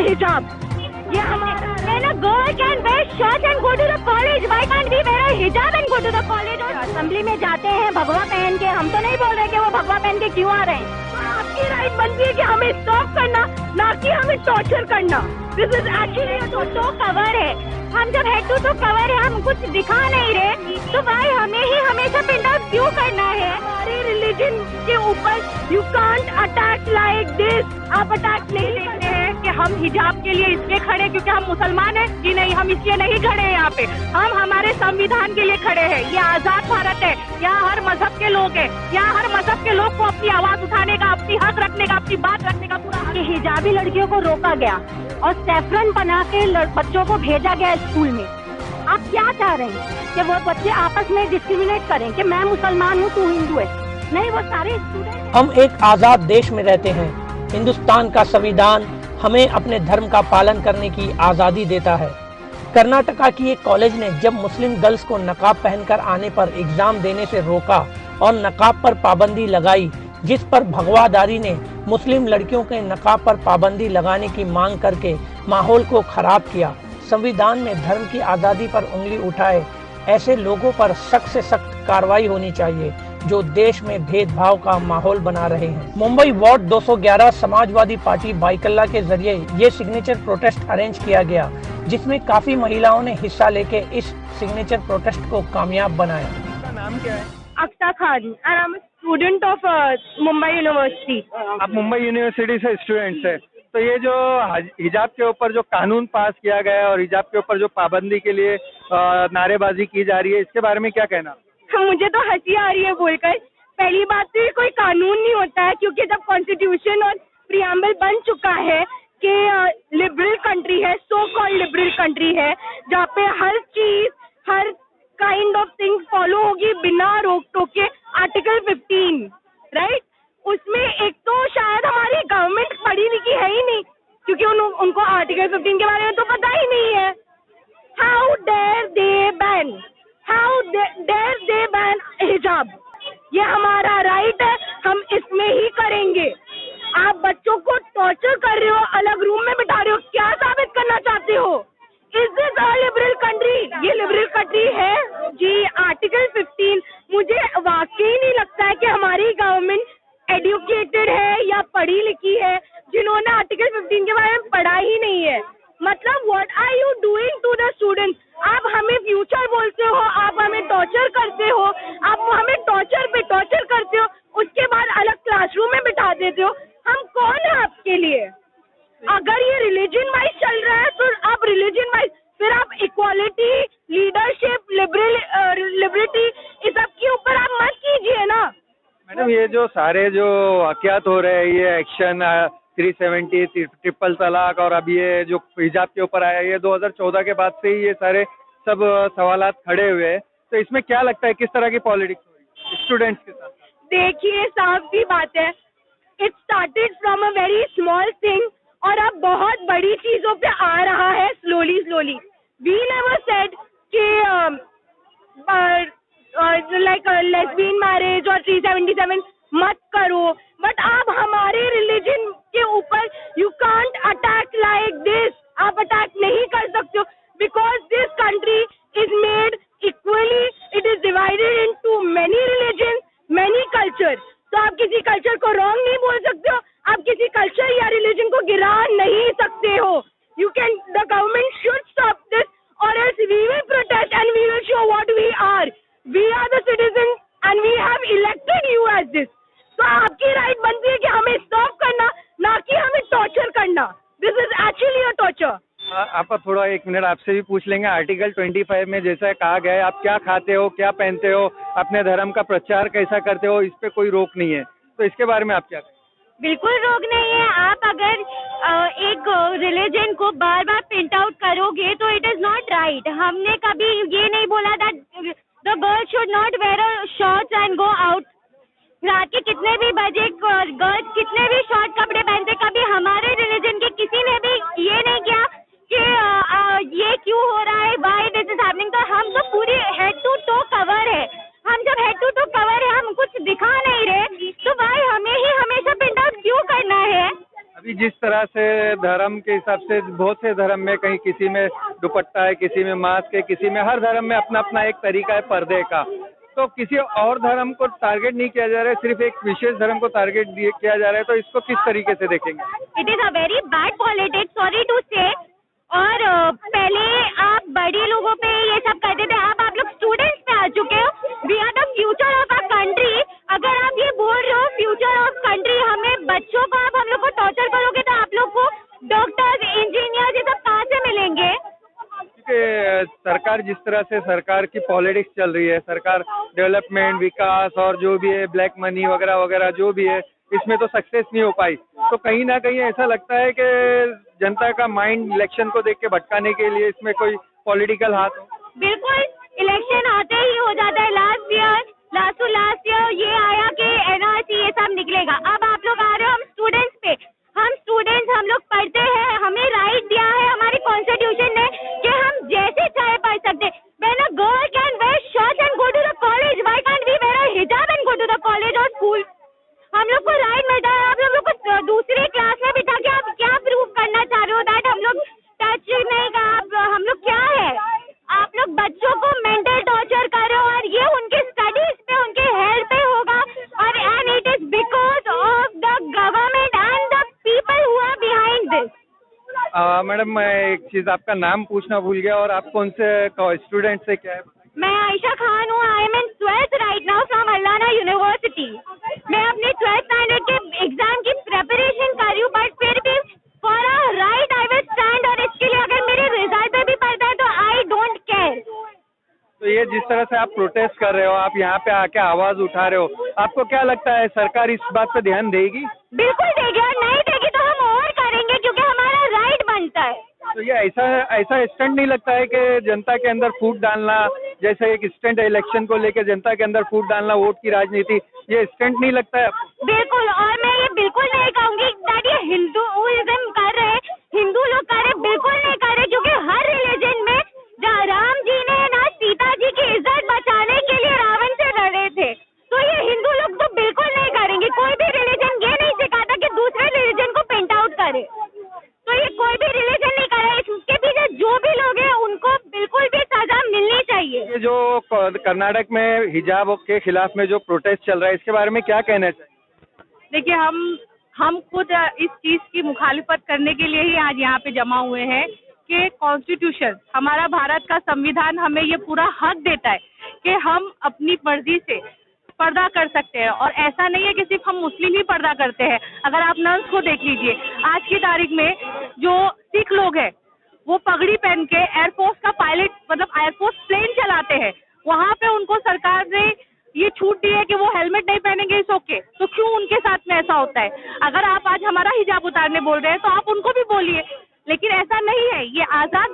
हिजाब ये हमारा ना girl can wear shirt and go to the college, why can't we wear a hijab and go to the college. और assembly में जाते हैं भगवा पहन के, हम तो नहीं बोल रहे कि वो भगवा पहन के क्यों आ रहे हैं। तो आपकी राइट बनती है कि हमें स्टॉप करना, ना कि हमें टॉर्चर करना। दिस इज एक्चुअली तो कवर है, हम जब हेड टू तो कवर है, हम कुछ दिखा नहीं रहे, तो भाई हमें ही हमेशा पिन आउट क्यों करना है। हमारे रिलीजन के ऊपर you can't attack like this. आप अटैक नहीं लेते हैं कि हम हिजाब के लिए इसलिए खड़े क्योंकि हम मुसलमान हैं, कि नहीं, हम इसलिए नहीं खड़े हैं यहाँ पे। हम हमारे संविधान के लिए खड़े हैं। ये आजाद भारत है, यहाँ हर मजहब के लोग हैं, यहाँ हर मजहब के लोग को अपनी आवाज उठाने का, अपनी हक रखने का, अपनी बात रखने का पूरा हक। हिजाबी लड़कियों को रोका गया और सैफरन बना के बच्चों को भेजा गया स्कूल में। आप क्या चाह रहे हैं कि वो बच्चे आपस में डिस्क्रिमिनेट करें कि मैं मुसलमान हूँ तू हिंदू है? नहीं, वो सारे स्टूडेंट। हम एक आज़ाद देश में रहते हैं। हिंदुस्तान का संविधान हमें अपने धर्म का पालन करने की आज़ादी देता है। कर्नाटका की एक कॉलेज ने जब मुस्लिम गर्ल्स को नकाब पहनकर आने पर एग्जाम देने से रोका और नकाब पर पाबंदी लगाई, जिस पर भगवादारी ने मुस्लिम लड़कियों के नकाब पर पाबंदी लगाने की मांग करके माहौल को खराब किया। संविधान में धर्म की आज़ादी पर उंगली उठाए ऐसे लोगों पर सख्त से सख्त कार्रवाई होनी चाहिए जो देश में भेदभाव का माहौल बना रहे हैं। मुंबई वार्ड 211 समाजवादी पार्टी बाइकल्ला के जरिए ये सिग्नेचर प्रोटेस्ट अरेंज किया गया, जिसमें काफी महिलाओं ने हिस्सा लेके इस सिग्नेचर प्रोटेस्ट को कामयाब बनाया। आपका नाम क्या है? Aqsa Khan and I am student of Mumbai university. आप मुंबई यूनिवर्सिटी से स्टूडेंट्स है, तो ये जो हिजाब के ऊपर जो कानून पास किया गया है और हिजाब के ऊपर जो पाबंदी के लिए नारेबाजी की जा रही है, इसके बारे में क्या कहना? मुझे तो हंसी आ रही है बोलकर। पहली बात तो ये कोई कानून नहीं होता है, क्योंकि जब कॉन्स्टिट्यूशन और प्रियम्बल बन चुका है कि लिबरल कंट्री है, सो कॉल्ड लिबरल कंट्री है, जहाँ पे हर चीज, हर काइंड ऑफ थिंग फॉलो होगी बिना रोक टोक के। आर्टिकल 15 राइट, उसमें एक तो शायद हमारी गवर्नमेंट पढ़ी लिखी है ही नहीं, क्योंकि उनको आर्टिकल 15 के बारे में तो पता ही नहीं है। How dare they ban, how dare they ban hijab. ये हमारा राइट है, हम इसमें ही करेंगे। आप बच्चों को टॉर्चर कर रहे हो, अलग रूम में बिठा रहे हो, क्या साबित करना चाहते हो? Is this a liberal country? ये लिबरल कंट्री है जी। आर्टिकल 15 मुझे वाकई नहीं लगता है कि हमारी गवर्नमेंट एडुकेटेड है या पढ़ी लिखी है, जिन्होंने आर्टिकल 15 के बारे में पढ़ा ही नहीं है। मतलब what are you doing to the students? आप हमें फ्यूचर बोलते हो, आप हमें टॉर्चर करते हो, आप हमें टॉर्चर पे टॉर्चर करते हो, उसके बाद अलग क्लासरूम में बिठा देते हो। हम कौन है आपके लिए? अगर ये रिलीजन वाइज चल रहा है तो आप रिलीजन वाइज, फिर आप इक्वालिटी, लीडरशिप, लिबर्टी, इस सब के ऊपर आप मत कीजिए ना। मैडम, ये जो सारे जो वाकयात हो रहे हैं, ये एक्शन 370, ट्रिपल तलाक और अब ये जो हिजाब के ऊपर आया, ये 2014 के बाद से ही ये सारे सब सवालात खड़े हुए हैं, तो इसमें क्या लगता है किस तरह की पॉलिटिक्स हो रही है स्टूडेंट्स के साथ? देखिए, साफ सी बात है, it started from a very small thing और अब बहुत बड़ी चीजों पे आ रहा है slowly slowly. We never said कि लाइक लेस्बियन मैरिज और 377 मत करो, बट आप हमारे रिलीजन के ऊपर you can't attack like this. आप अटैक नहीं कर सकते हो, because this country is made equally, it is divided into many religion, many culture. तो आप किसी कल्चर को रॉन्ग नहीं बोल सकते हो, आप किसी कल्चर या रिलीजन को गिरा नहीं सकते हो। You can, the government should stop this or else we will protest and we will show what we are. We are the citizen and we have elected you as this. तो आपकी right बनती है कि हमें stop करना, ना कि हमें टॉर्चर करना। This is actually a torture. आप थोड़ा 1 मिनट आपसे भी पूछ लेंगे। आर्टिकल 25 में जैसा कहा गया है, आप क्या खाते हो, क्या पहनते हो, अपने धर्म का प्रचार कैसा करते हो, इस पे कोई रोक नहीं है, तो इसके बारे में आप क्या कहें? बिल्कुल रोक नहीं है। आप अगर एक रिलीजन को बार बार प्रिंट आउट करोगे तो इट इज नॉट राइट। हमने कभी ये नहीं बोला that the girl should not wear a shorts and go out. रात के कितने भी बजे गर्ल्स कितने भी शॉर्ट कपड़े पहनते, कभी हमारे रिलीजन के किसी ने भी ये नहीं किया कि ये क्यों हो रहा है, व्हाई दिस इज हैपनिंग। तो हम तो पूरी हेड टू टो कवर है। हम जब हेड टू टो कवर है, हम कुछ दिखा नहीं रहे, तो भाई हमें ही हमेशा प्रिंट आउट क्यों करना है? अभी जिस तरह से धर्म के हिसाब से बहुत से धर्म में कहीं किसी में दुपट्टा है, किसी में मास्क है, किसी में, हर धर्म में अपना अपना एक तरीका है पर्दे का। तो किसी और धर्म को टारगेट नहीं किया जा रहा है, सिर्फ एक विशेष धर्म को टारगेट किया जा रहा है, तो इसको किस तरीके से देखेंगे? It is a very bad politics, sorry to say. और पहले आप बड़े लोगों पे ये सब करते थे, अब आप लोग स्टूडेंट्स पे आ चुके हो। We are the future of our country. अगर आप ये बोल रहे हो फ्यूचर ऑफ कंट्री, हमें बच्चों को आप हम लोग को टॉर्चर करोगे तो आप लोग को डॉक्टर्स, इंजीनियर्स ये सब कहाँ से मिलेंगे? क्योंकि सरकार जिस तरह से सरकार की पॉलिटिक्स चल रही है, सरकार डेवलपमेंट, विकास और जो भी है ब्लैक मनी वगैरह वगैरह जो भी है, इसमें तो सक्सेस नहीं हो पाई। तो कहीं ना कहीं ऐसा लगता है कि जनता का माइंड इलेक्शन को देख के भटकाने के लिए इसमें कोई पॉलिटिकल हाथ हो। बिल्कुल, इलेक्शन आते ही हो जाता है। लास्ट ईयर ये आया कि एनआरसी ये सब निकलेगा। अब आप लोग आ रहे हो हम स्टूडेंट्स पे। हम लोग पढ़ते हैं, हमें राइट दिया है हमारी कॉन्स्टिट्यूशन ने कि हम जैसे चाहे पढ़ सकते। When a girl can wear shirts and go to the college, why can't we wear a hijab and go to the college और स्कूल? हम लोग को राइट मिलता है। आप लोग को दूसरी क्लास में बिठा के आप क्या प्रूव करना चाह रहे हो दैट हम लोग टच नहीं का? हम लोग क्या है? आप लोग बच्चों को मेंटल टॉर्चर कर रहे हो और ये उनके स्टडीज पे, उनके हेल्थ पे होगा। और and it is because of the government and the people who are behind this. Madam, मैं एक चीज आपका नाम पूछना भूल गया, और आप कौन से स्टूडेंट से क्या है? मैं आयशा खान हूँ। I am in 12th right now from Allana university. मैं अपने 12th स्टैंडर्ड के एग्जाम की प्रिपरेशन कर रही हूँ, बट फिर भी for a right I will stand. और इसके लिए अगर मेरे रिजल्ट पे भी पड़ता है तो आई डोंट केयर। तो ये जिस तरह से आप प्रोटेस्ट कर रहे हो, आप यहाँ पे आके आवाज उठा रहे हो, आपको क्या लगता है सरकार इस बात पे ध्यान देगी? बिल्कुल देगी, और नहीं देगी तो हम और करेंगे क्योंकि हमारा राइट बनता है। तो ये ऐसा स्टंट नहीं लगता है कि जनता के अंदर फूट डालना, जैसे एक स्टंट है इलेक्शन को लेकर जनता के अंदर फूट डालना, वोट की राजनीति, ये स्टंट नहीं लगता है? बिल्कुल, और मैं ये बिल्कुल नहीं कहूँगी दैट ये हिंदुइज्म कर रहे, हिंदू लोग कर रहे, बिल्कुल नहीं कर रहे। क्योंकि हर रिलीजन में राम जी ने ना सीता जी की इज्जत बचाने के लिए रावण से लड़े थे, तो ये हिंदू लोग तो बिल्कुल नहीं करेंगे। कोई भी रिलीजन ये नहीं सिखाता कि दूसरे रिलीजन को पेंट आउट करे, तो ये कोई भी रिलीजन नहीं करे। इसके पीछे जो भी लोग हैं उनको बिल्कुल भी सजा मिलनी चाहिए। ये जो कर्नाटक में हिजाब के खिलाफ में जो प्रोटेस्ट चल रहा है, इसके बारे में क्या कहना चाहिए? देखिए, हम खुद इस चीज की मुखालिफत करने के लिए ही आज यहाँ पे जमा हुए हैं कि कॉन्स्टिट्यूशन, हमारा भारत का संविधान हमें ये पूरा हक देता है कि हम अपनी मर्जी से पर्दा कर सकते हैं। और ऐसा नहीं है कि सिर्फ हम मुस्लिम ही पर्दा करते हैं। अगर आप नर्स को देख लीजिए, आज की तारीख में जो सिख लोग हैं वो पगड़ी पहन के एयरफोर्स का पायलट, मतलब एयरफोर्स प्लेन चलाते हैं। वहाँ पे उनको सरकार ने ये छूट दी है कि वो हेलमेट नहीं पहनेंगे, इस ओके। तो क्यों उनके साथ में ऐसा होता है? अगर आप आज हमारा हिजाब उतारने बोल रहे हैं तो आप उनको भी बोलिए, लेकिन ऐसा नहीं है। ये आजाद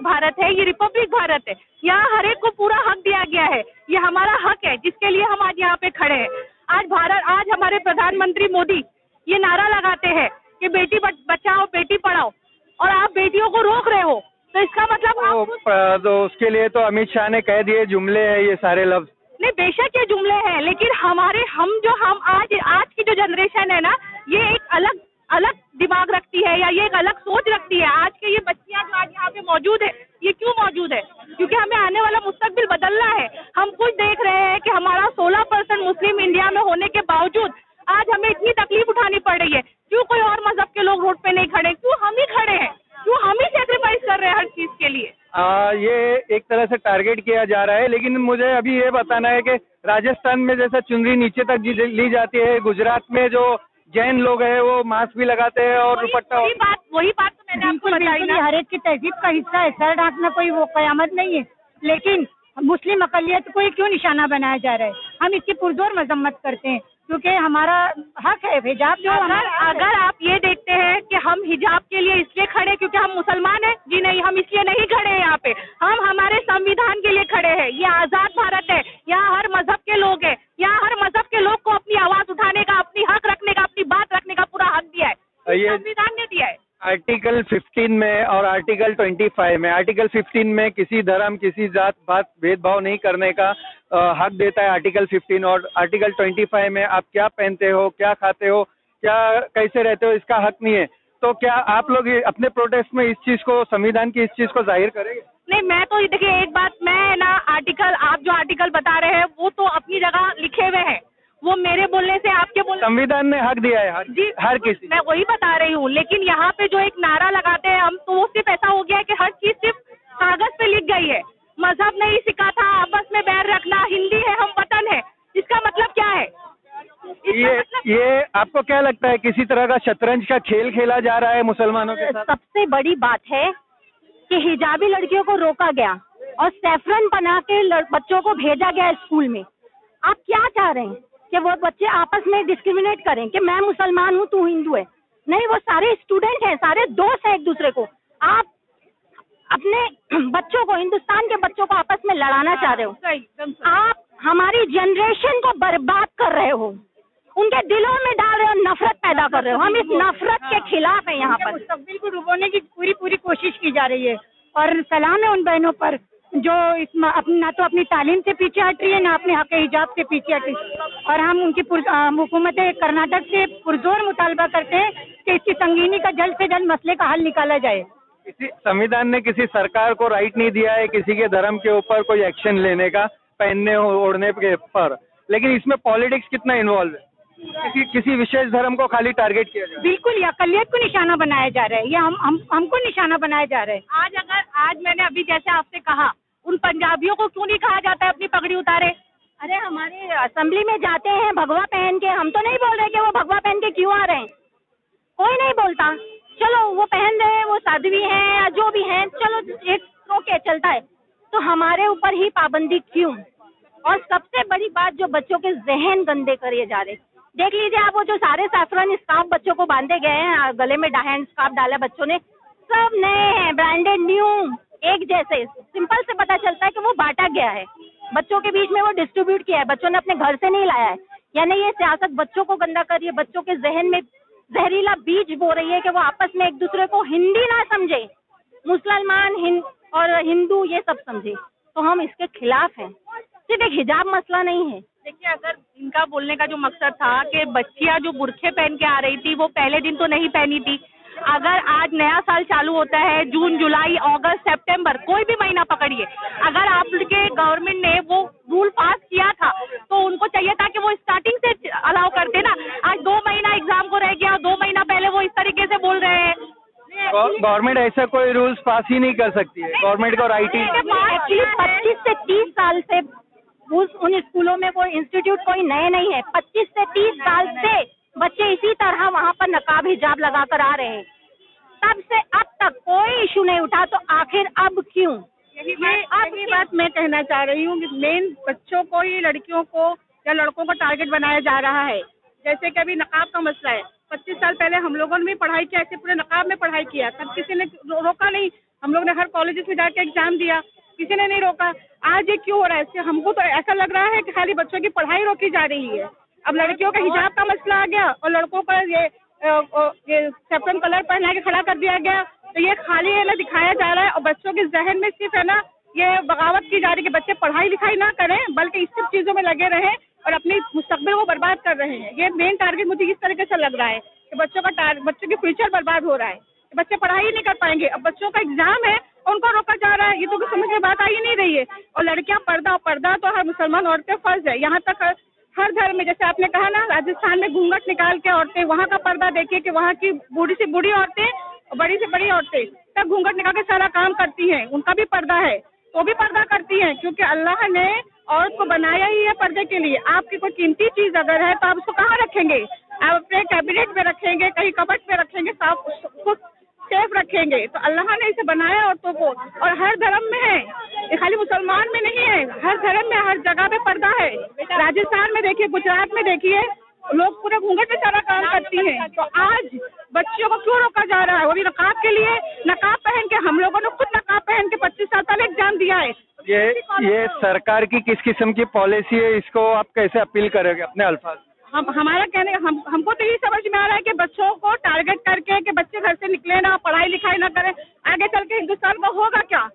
भारत है, ये रिपब्लिक भारत है। यहाँ हर एक को पूरा हक दिया गया है। ये हमारा हक है जिसके लिए हम आज यहाँ पे खड़े हैं। आज हमारे प्रधानमंत्री मोदी ये नारा लगाते हैं कि बेटी बचाओ बेटी पढ़ाओ, और आप बेटियों को रोक रहे हो, तो इसका मतलब तो उसके लिए तो अमित शाह ने कह दिए जुमले हैं ये सारे लफ्ज। नहीं, बेशक ये जुमले हैं, लेकिन हम आज की जो जनरेशन है ना, ये एक अलग दिमाग रखती है, या ये एक अलग सोच रखती है। आज के ये बच्चियां जो आज यहाँ पे मौजूद है, ये क्यों मौजूद है? क्योंकि हमें आने वाला मुस्तकबिल बदलना है। हम कुछ देख रहे हैं कि हमारा 16% मुस्लिम इंडिया में होने के बावजूद आज हमें इतनी तकलीफ उठानी पड़ रही है। क्यों कोई और मजहब के लोग रोड पे नहीं खड़े? क्यों हम ही खड़े हैं? क्यों हम ही सेक्रीफाइस कर रहे हैं हर चीज के लिए? ये एक तरह से टारगेट किया जा रहा है, लेकिन मुझे अभी ये बताना है कि राजस्थान में जैसा चुनरी नीचे तक ली जाती है, गुजरात में जो जैन लोग हैं वो मास्क भी लगाते हैं और दुपट्टा। वही बात तो मैंने आपको बताई ना। हर एक की तहजीब का हिस्सा है, सर ढांकना कोई वो कयामत नहीं है, लेकिन मुस्लिम अकलियत को क्यों निशाना बनाया जा रहा है? हम इसकी पुरजोर मजम्मत करते हैं क्योंकि हमारा हक है हिजाब जो अगर आप ये देखते हैं कि हम हिजाब के लिए इसलिए खड़े क्योंकि हम मुसलमान हैं, जी नहीं, हम इसलिए नहीं खड़े हैं। यहाँ पे हम हमारे संविधान के लिए खड़े हैं। ये आजाद भारत है, यहाँ हर मजहब के लोग हैं, यहाँ हर मजहब के लोग को अपनी आवाज उठाने का, अपनी हक रखने का, अपनी बात रखने का पूरा हक दिया है, ये संविधान ने दिया है। आर्टिकल 15 में और आर्टिकल 25 में, आर्टिकल 15 में किसी धर्म किसी जात पात भेदभाव नहीं करने का हक देता है आर्टिकल 15, और आर्टिकल 25 में आप क्या पहनते हो, क्या खाते हो, क्या कैसे रहते हो, इसका हक नहीं है। तो क्या आप लोग अपने प्रोटेस्ट में इस चीज को, संविधान की इस चीज को जाहिर करेंगे? नहीं, मैं तो देखिए एक बात, मैं ना आर्टिकल, आप जो आर्टिकल बता रहे हैं वो तो अपनी जगह लिखे हुए हैं, वो मेरे बोलने से आपके बोलने, संविधान ने हक दिया है हर किसी। मैं वही बता रही हूँ, लेकिन यहाँ पे जो एक नारा लगाते हैं हम, तो वो सिर्फ ऐसा हो गया है कि हर चीज सिर्फ कागज पे लिख गई है। मजहब नहीं सिखा था, आपस में बैर रखना, हिंदी है, हम वतन है, इसका मतलब क्या है? ये आपको क्या लगता है, किसी तरह का शतरंज का खेल खेला जा रहा है मुसलमानों के साथ? सबसे बड़ी बात है कि हिजाबी लड़कियों को रोका गया और सैफरन बना के बच्चों को भेजा गया स्कूल में। आप क्या चाह रहे हैं कि वो बच्चे आपस में डिस्क्रिमिनेट करें कि मैं मुसलमान हूँ, तू हिंदू है? नहीं, वो सारे स्टूडेंट हैं, सारे दोस्त हैं एक दूसरे को। आप अपने बच्चों को, हिंदुस्तान के बच्चों को आपस में लड़ाना चाह रहे हो। आप हमारी जनरेशन को बर्बाद कर रहे हो, उनके दिलों में डाल रहे हो, नफरत पैदा कर रहे हो। हम इस नफरत के खिलाफ हैं। यहाँ पर मुस्तकबिल को डुबोने की पूरी कोशिश की जा रही है और सलाम है उन बहनों पर जो ना तो अपनी तालीम से पीछे हट रही है, ना अपने हक हिजाब से पीछे हट रही है। और हम उनकी हुकूमत कर्नाटक से पुरजोर मुतालबा करते हैं कि इसकी संगीनी का जल्द से जल्द मसले का हल निकाला जाए। संविधान ने किसी सरकार को राइट नहीं दिया है किसी के धर्म के ऊपर कोई एक्शन लेने का, पहनने ओढ़ने के पर, लेकिन इसमें पॉलिटिक्स कितना इन्वॉल्व है? किसी विशेष धर्म को खाली टारगेट किया जा रहा है। बिल्कुल, ये अकलियत को निशाना बनाया जा रहा है, या हमको निशाना बनाया जा रहा है। आज मैंने अभी जैसे आपसे कहा, उन पंजाबियों को क्यों नहीं कहा जाता है अपनी पगड़ी उतारे? अरे हमारे असेंबली में जाते हैं भगवा पहन के, हम तो नहीं बोल रहे कि वो भगवा पहन के क्यों आ रहे हैं, कोई नहीं बोलता। चलो वो पहन रहे हैं, वो साध्वी हैं या जो भी हैं, चलो एक ओके चलता है, तो हमारे ऊपर ही पाबंदी क्यों? और सबसे बड़ी बात, जो बच्चों के जहन गंदे करे जा रहे, देख लीजिए आप, वो जो सारे सैफरन स्कार्फ बच्चों को बांधे गए हैं, गले में हैंड स्कार्फ डाला बच्चों ने, सब नए हैं, ब्रांडेड, न्यू, एक जैसे। सिंपल से पता चलता है कि वो बांटा गया है, बच्चों के बीच में वो डिस्ट्रीब्यूट किया है, बच्चों ने अपने घर से नहीं लाया है। यानी ये सियासत बच्चों को गंदा कर रही है, बच्चों के जहन में जहरीला बीज बो रही है कि वो आपस में एक दूसरे को हिंदी ना समझे, मुसलमान और हिंदू ये सब समझे। तो हम इसके खिलाफ हैं, सिर्फ एक हिजाब मसला नहीं है। देखिए, अगर इनका बोलने का जो मकसद था कि बच्चियां जो बुरखे पहन के आ रही थी वो पहले दिन तो नहीं पहनी थी, अगर आज नया साल चालू होता है, जून, जुलाई, अगस्त, सितंबर, कोई भी महीना पकड़िए, अगर आपके गवर्नमेंट ने वो रूल पास किया था तो उनको चाहिए था कि वो स्टार्टिंग से अलाउ करते ना। आज 2 महीना एग्जाम को रह गया, 2 महीना पहले वो इस तरीके से बोल रहे हैं। गवर्नमेंट ऐसा कोई रूल्स पास ही नहीं कर सकती है, गवर्नमेंट को राइट ही। एक्चुअली 25 से 30 साल से उन स्कूलों में वो इंस्टीट्यूट कोई नए नहीं है, 25 से 30 साल से बच्चे इसी तरह वहाँ पर नकाब हिजाब लगा कर आ रहे हैं, तब से अब तक कोई इशू नहीं उठा, तो आखिर अब क्यों? यही बात मैं कहना चाह रही हूँ कि मेन बच्चों को ही, लड़कियों को या लड़कों को टारगेट बनाया जा रहा है। जैसे कि अभी नकाब का मसला है, 25 साल पहले हम लोगों ने भी पढ़ाई किया, ऐसे पूरे नकाब में पढ़ाई किया, तब किसी ने रोका नहीं, हम लोग ने हर कॉलेजेस में जाके एग्जाम दिया, किसी ने नहीं रोका। आज ये क्यों हो रहा है? हमको तो ऐसा लग रहा है कि खाली बच्चों की पढ़ाई रोकी जा रही है। अब लड़कियों का हिजाब का मसला आ गया और लड़कों का ये सैफरन कलर पहना के खड़ा कर दिया गया, तो ये खाली है ना दिखाया जा रहा है, और बच्चों के जहन में सिर्फ है ना ये बगावत की जा रही है कि बच्चे पढ़ाई लिखाई ना करें बल्कि इस सब चीज़ों में लगे रहें और अपनी मुस्तकबिल को बर्बाद कर रहे हैं। ये मेन टारगेट मुझे इस तरीके से लग रहा है कि बच्चों की फ्यूचर बर्बाद हो रहा है, बच्चे पढ़ाई ही नहीं कर पाएंगे। अब बच्चों का एग्जाम है, उनको रोका जा रहा है, ये तो समझ में बात आ ही नहीं रही है। और लड़कियां पर्दा तो हर मुसलमान औरतें फर्ज है, यहाँ तक हर धर्म में, जैसे आपने कहा ना राजस्थान में घूंघट निकाल के औरतें, वहाँ का पर्दा देखिए कि वहाँ की बूढ़ी से बूढ़ी औरतें और बड़ी से बड़ी औरतें तब घूंघट निकाल के सारा काम करती हैं, उनका भी पर्दा है, तो भी पर्दा करती हैं, क्योंकि अल्लाह ने औरत को बनाया ही है पर्दे के लिए। आपकी कोई कीमती चीज अगर है तो आप उसको कहाँ रखेंगे? आप अपने कैबिनेट में रखेंगे, कहीं कबट में रखेंगे, साफ उसको सेफ रखेंगे। तो अल्लाह ने इसे बनाया औरतों को, और हर धर्म में है, ये खाली मुसलमान में नहीं है, हर धर्म में हर जगह पे पर्दा है। राजस्थान में देखिए, गुजरात में देखिए, लोग पूरे घूंघट में सारा काम करती हैं। तो आज बच्चियों को क्यों रोका जा रहा है? वो भी नकाब के लिए, नकाब पहन के, हम लोगों ने खुद नकाब पहन के 25 साल पहले एग्जाम दिया है। ये सरकार की किस किस्म की पॉलिसी है, इसको आप कैसे अपील करोगे अपने अल्फाज? हमारा कहने हमको तो यही समझ में आ रहा है कि बच्चों को टारगेट करके कि बच्चे घर से निकले ना, पढ़ाई लिखाई ना करें, आगे चल के हिंदुस्तान को होगा क्या?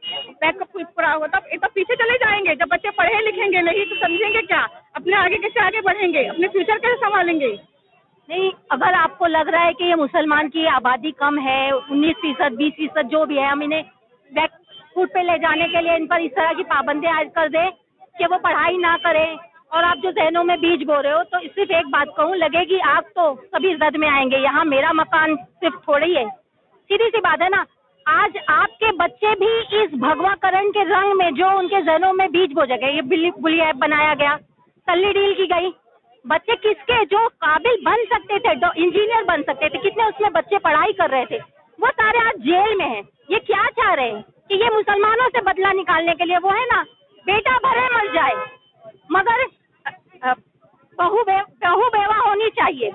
बैकअप पूरा होगा तब तो पीछे चले जाएंगे। जब बच्चे पढ़े लिखेंगे नहीं तो समझेंगे क्या? अपने आगे कैसे आगे बढ़ेंगे, अपने फ्यूचर कैसे संभालेंगे? नहीं, अगर आपको लग रहा है कि ये मुसलमान की आबादी कम है, 19%, 20% जो भी है, हम इन्हें बैक फुट पे ले जाने के लिए इन पर इस तरह की पाबंदियां ऐड कर दें कि वो पढ़ाई ना करें, और आप जो जहनों में बीज बो रहे हो, तो सिर्फ एक बात कहूँ, लगेगी आग तो सभी जद में आएंगे। यहाँ मेरा मकान सिर्फ थोड़ी है, सीधी सी बात है ना। आज आपके बच्चे भी इस भगवाकरण के रंग में जो उनके जहनों में बीज बो गए, ये बुली ऐप बनाया गया, सल्ली डील की गई, बच्चे किसके जो काबिल बन सकते थे, इंजीनियर बन सकते थे, कितने उसमें बच्चे पढ़ाई कर रहे थे, वो सारे आज जेल में हैं। ये क्या चाह रहे हैं कि ये मुसलमानों से बदला निकालने के लिए, वो है ना, बेटा भरे मर जाए मगर बहू बेवा होनी चाहिए।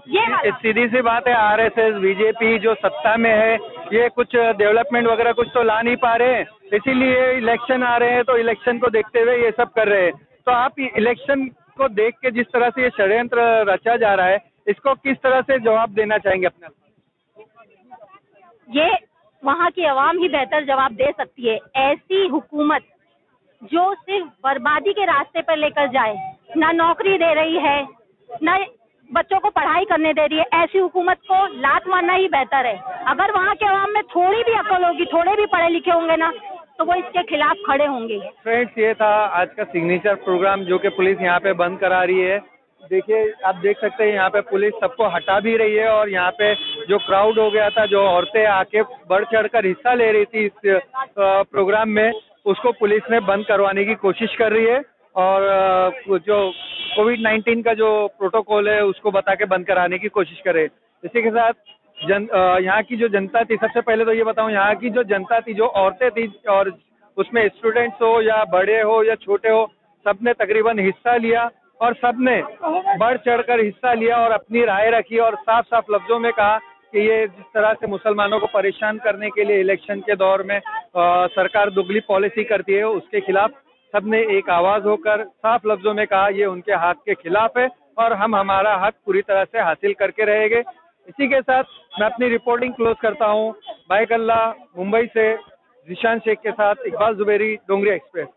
ये सीधी सी बात है, आरएसएस बीजेपी जो सत्ता में है ये कुछ डेवलपमेंट वगैरह कुछ तो ला नहीं पा रहे हैं, इसीलिए इलेक्शन आ रहे हैं तो इलेक्शन को देखते हुए ये सब कर रहे हैं। तो आप इलेक्शन को देख के जिस तरह से ये षड्यंत्र रचा जा रहा है, इसको किस तरह से जवाब देना चाहेंगे अपने? ये वहाँ की आवाम ही बेहतर जवाब दे सकती है। ऐसी हुकूमत जो सिर्फ बर्बादी के रास्ते पर लेकर जाए, ना नौकरी दे रही है, ना बच्चों को पढ़ाई करने दे रही है, ऐसी हुकूमत को लात मारना ही बेहतर है। अगर वहाँ के आवाम में थोड़ी भी अकल होगी, थोड़े भी पढ़े लिखे होंगे ना, तो वो इसके खिलाफ खड़े होंगे। फ्रेंड्स, ये था आज का सिग्नेचर प्रोग्राम जो कि पुलिस यहाँ पे बंद करा रही है। देखिए, आप देख सकते हैं यहाँ पे पुलिस सबको हटा भी रही है, और यहाँ पे जो क्राउड हो गया था, जो औरतें आके बढ़ चढ़कर हिस्सा ले रही थी इस प्रोग्राम में, उसको पुलिस ने बंद करवाने की कोशिश कर रही है, और जो कोविड-19 का जो प्रोटोकॉल है उसको बता के बंद कराने की कोशिश करे। इसी के साथ यहाँ की जो जनता थी, सबसे पहले तो ये बताऊँ, यहाँ की जो जनता थी, जो औरतें थी, और उसमें स्टूडेंट्स हो या बड़े हो या छोटे हो, सबने तकरीबन हिस्सा लिया, और सबने बढ़ चढ़कर हिस्सा लिया और अपनी राय रखी, और साफ साफ लफ्जों में कहा कि ये जिस तरह से मुसलमानों को परेशान करने के लिए इलेक्शन के दौर में सरकार दुगली पॉलिसी करती है, उसके खिलाफ सबने एक आवाज होकर साफ लफ्जों में कहा ये उनके हक के खिलाफ है, और हम हमारा हक पूरी तरह से हासिल करके रहेंगे। इसी के साथ मैं अपनी रिपोर्टिंग क्लोज करता हूँ। बाइक अल्लाह, मुंबई से जिशान शेख के साथ इकबाल जुबेरी, डोंगरी एक्सप्रेस।